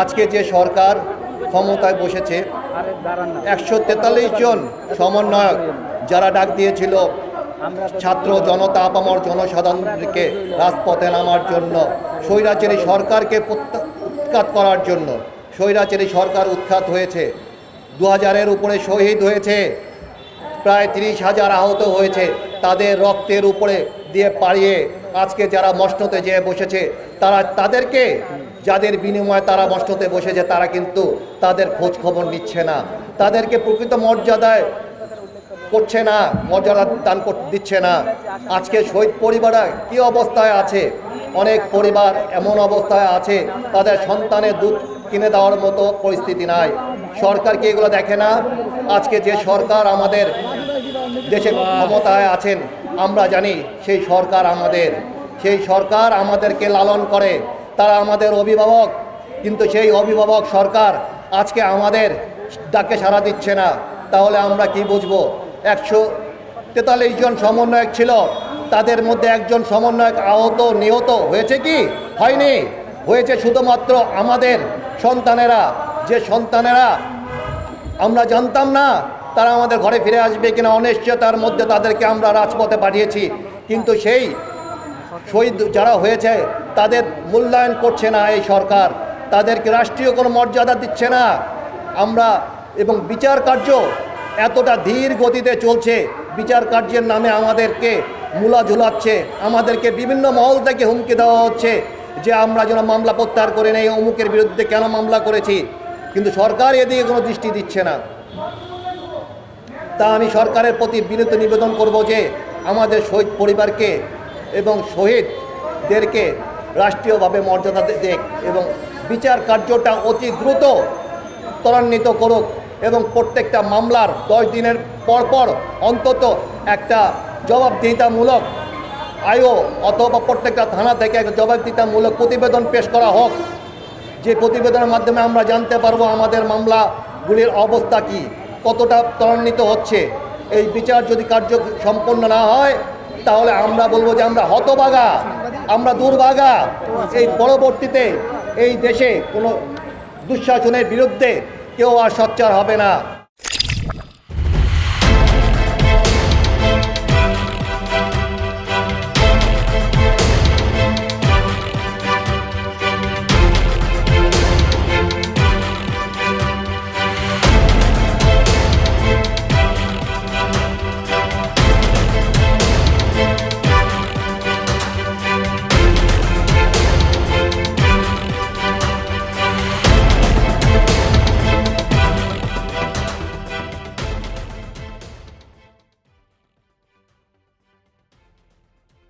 আজকে যে সরকার ক্ষমতায় বসেছে 143 জন সমন্বয়ক যারা ডাক দিয়েছিল ছাত্র জনতা আপামর জনসাধারণকে রাজপথে নামার জন্য, স্বৈরাচারী সরকারকে উৎখাত করার জন্য। স্বৈরাচারী সরকার উৎখাত হয়েছে, 2000-এর উপরে শহীদ হয়েছে, প্রায় 30,000 আহত হয়েছে। তাদের রক্তের উপরে দিয়ে পাড়িয়ে আজকে যারা মসনদে যেয়ে বসেছে, তাদেরকে যাদের বিনিময়ে তারা মসনদে বসেছে, তারা কিন্তু তাদের খোঁজ খবর নিচ্ছে না, তাদেরকে প্রকৃত মর্যাদায় করছে না, মর্যাদা দান দিচ্ছে না। আজকে শহীদ পরিবাররা কী অবস্থায় আছে? অনেক পরিবার এমন অবস্থায় আছে তাদের সন্তানের দুধ কিনে দেওয়ার মতো পরিস্থিতি নাই। সরকার কি এগুলো দেখে না? আজকে যে সরকার আমাদের দেশে ক্ষমতায় আছেন, আমরা জানি সেই সরকার আমাদেরকে লালন করে, তারা আমাদের অভিভাবক। কিন্তু সেই অভিভাবক সরকার আজকে আমাদের ডাকে সাড়া দিচ্ছে না। তাহলে আমরা কি বুঝবো? 143 জন সমন্বয়ক ছিল, তাদের মধ্যে একজন সমন্বয়ক আহত নিহত হয়েছে কি? হয়নি। হয়েছে শুধুমাত্র আমাদের সন্তানেরা, যে সন্তানেরা আমরা জানতাম না তারা আমাদের ঘরে ফিরে আসবে কিনা, অনিশ্চয়তার মধ্যে তাদেরকে আমরা রাজপথে পাঠিয়েছি। কিন্তু সেই শহীদ যারা হয়েছে তাদের মূল্যায়ন করছে না এই সরকার, তাদেরকে রাষ্ট্রীয় কোনো মর্যাদা দিচ্ছে না। এবং বিচার কার্য এতটা ধীর গতিতে চলছে, বিচার কার্যের নামে আমাদেরকে মূলা ঝুলাচ্ছে, আমাদেরকে বিভিন্ন মহল থেকে হুমকি দেওয়া হচ্ছে যে আমরা যেন মামলা প্রত্যাহার করে নেই, অমুকের বিরুদ্ধে কেন মামলা করেছি। কিন্তু সরকার এদিকে কোনো দৃষ্টি দিচ্ছে না। তা আমি সরকারের প্রতি বিনীত নিবেদন করব যে আমাদের শহীদ পরিবারকে এবং শহীদদেরকে রাষ্ট্রীয়ভাবে মর্যাদা দেখ এবং বিচার কার্যটা অতি দ্রুত ত্বরান্বিত করুক এবং প্রত্যেকটা মামলার 10 দিনের পর অন্তত একটা জবাবদিহিতামূলক অথবা প্রত্যেকটা থানা থেকে একটা জবাবদিহিতামূলক প্রতিবেদন পেশ করা হোক, যে প্রতিবেদনের মাধ্যমে আমরা জানতে পারবো আমাদের মামলাগুলির অবস্থা কি, কতটা ত্বরান্বিত হচ্ছে। এই বিচার যদি কার্য সম্পন্ন না হয় তাহলে আমরা বলবো যে আমরা হতভাগা, আমরা দুর্ভাগা। এই পরবর্তীতে এই দেশে কোনো দুঃশাসনের বিরুদ্ধে কেউ আর সোচ্চার হবে না।